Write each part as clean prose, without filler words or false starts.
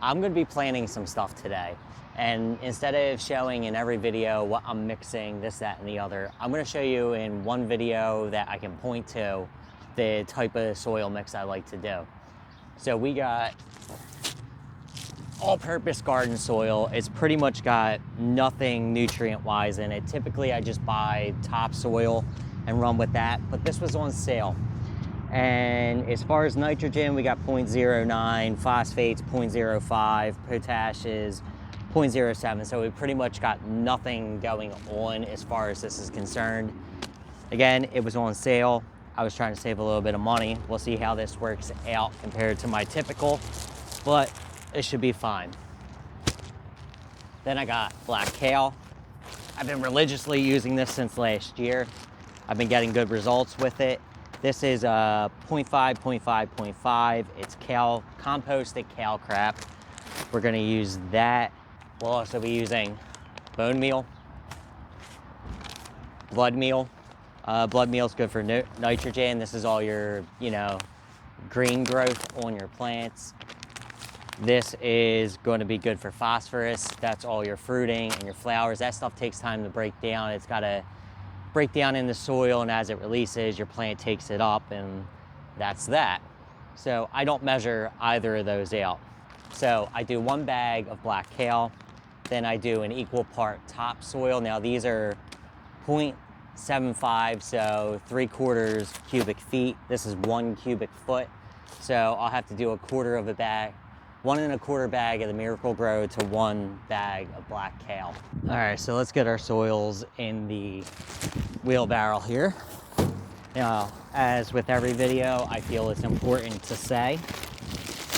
I'm going to be planting some stuff today. And instead of showing in every video what I'm mixing, this, that, and the other, I'm going to show you in one video that I can point to the type of soil mix I like to do. So we got all-purpose garden soil. It's pretty much got nothing nutrient-wise in it. Typically, I just buy topsoil and run with that, but this was on sale. And as far as nitrogen, we got 0.09, phosphates 0.05, potash is 0.07. So we pretty much got nothing going on as far as this is concerned. Again, it was on sale. I was trying to save a little bit of money. We'll see how this works out compared to my typical, but it should be fine. Then I got black kale. I've been religiously using this since last year. I've been getting good results with it. This is 0.5, 0.5, 0.5. It's kale, composted kale crap. We're gonna use that. We'll also be using bone meal, blood meal. Blood meal is good for nitrogen. This is all your, green growth on your plants. This is going to be good for phosphorus. That's all your fruiting and your flowers. That stuff takes time to break down. It's got to break down in the soil, and as it releases, your plant takes it up, and that's that. So I don't measure either of those out. So I do 1 bag of black kale, then I do an equal part topsoil. Now these are 0.75, so 3/4 cubic feet. This is 1 cubic foot. So I'll have to do 1/4 of a bag, 1 1/4 bag of the Miracle-Gro to 1 bag of black kale. All right, so let's get our soils in the wheelbarrow here. Now, as with every video, I feel it's important to say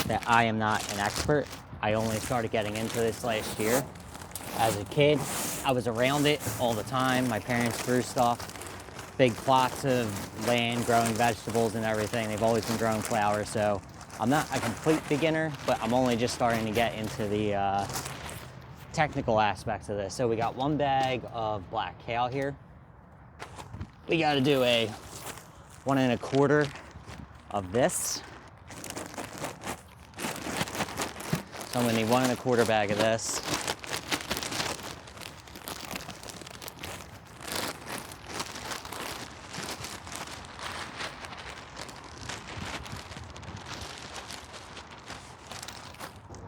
that I am not an expert. I only started getting into this last year. As a kid, I was around it all the time. My parents grew stuff, big plots of land, growing vegetables and everything. They've always been growing flowers, so I'm not a complete beginner, but I'm only just starting to get into the technical aspects of this. So we got 1 bag of black kale here. We got to do a 1 1/4 of this. So I'm going to need 1 1/4 bag of this.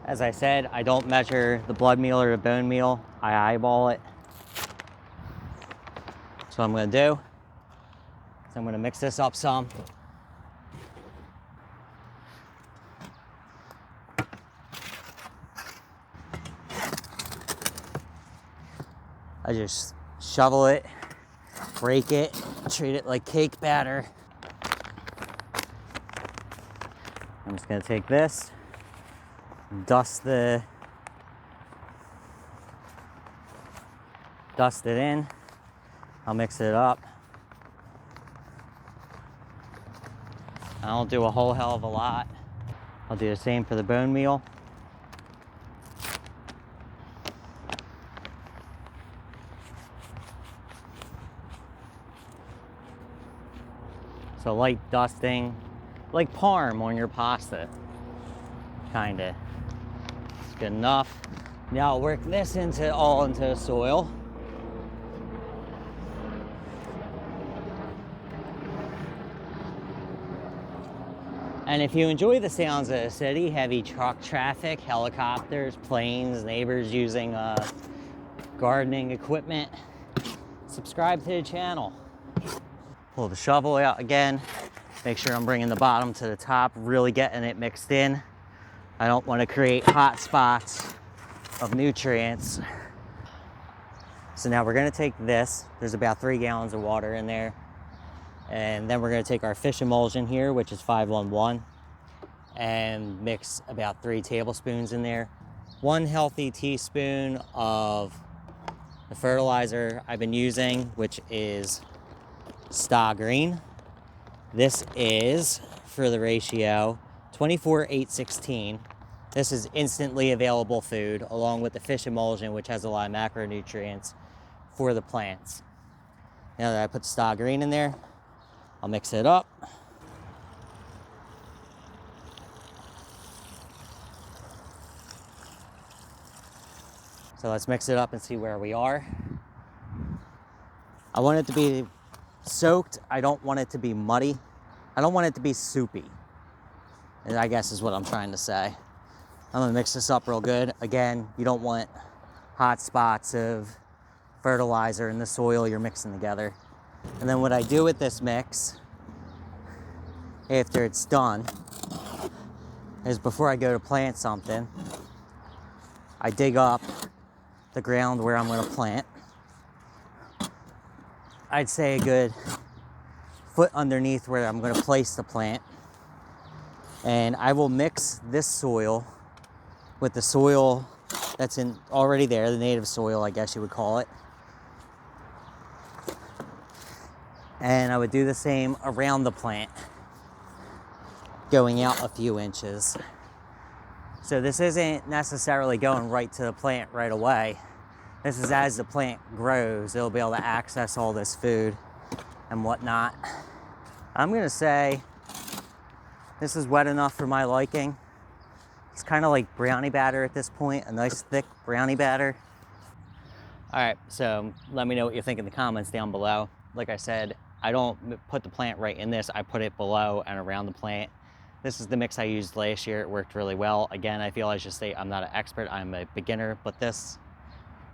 As I said, I don't measure the blood meal or the bone meal. I eyeball it. So what I'm going to do is I'm going to mix this up some. I just shovel it, break it, treat it like cake batter. I'm just going to take this, dust it in. I'll mix it up. I don't do a whole hell of a lot. I'll do the same for the bone meal. So light dusting, like parm on your pasta, kinda. It's good enough. Now I'll work this into the soil. And if you enjoy the sounds of the city, heavy truck traffic, helicopters, planes, neighbors using gardening equipment, subscribe to the channel. Pull the shovel out again. Make sure I'm bringing the bottom to the top, really getting it mixed in. I don't want to create hot spots of nutrients. So now we're going to take this. There's about 3 gallons of water in there. And then we're going to take our fish emulsion here, which is 511, and mix about 3 tablespoons in there. 1 healthy teaspoon of the fertilizer I've been using, which is Star Green. This is, for the ratio, 24:8:16. This is instantly available food, along with the fish emulsion, which has a lot of macronutrients for the plants. Now that I put Star Green in there, I'll mix it up. So let's mix it up and see where we are. I want it to be soaked. I don't want it to be muddy. I don't want it to be soupy, I guess is what I'm trying to say. I'm gonna mix this up real good. Again, you don't want hot spots of fertilizer in the soil you're mixing together. And then what I do with this mix, after it's done, is before I go to plant something, I dig up the ground where I'm gonna plant. I'd say a good foot underneath where I'm gonna place the plant. And I will mix this soil with the soil that's already there, the native soil, I guess you would call it. And I would do the same around the plant, going out a few inches. So this isn't necessarily going right to the plant right away. This is as the plant grows, it'll be able to access all this food and whatnot. I'm gonna say this is wet enough for my liking. It's kind of like brownie batter at this point, a nice thick brownie batter. All right, so let me know what you think in the comments down below. Like I said, I don't put the plant right in this, I put it below and around the plant. This is the mix I used last year, it worked really well. Again, I feel I should say I'm not an expert, I'm a beginner, but this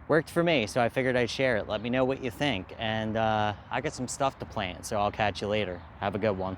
worked for me, so I figured I'd share it. Let me know what you think, and I got some stuff to plant, so I'll catch you later. Have a good one.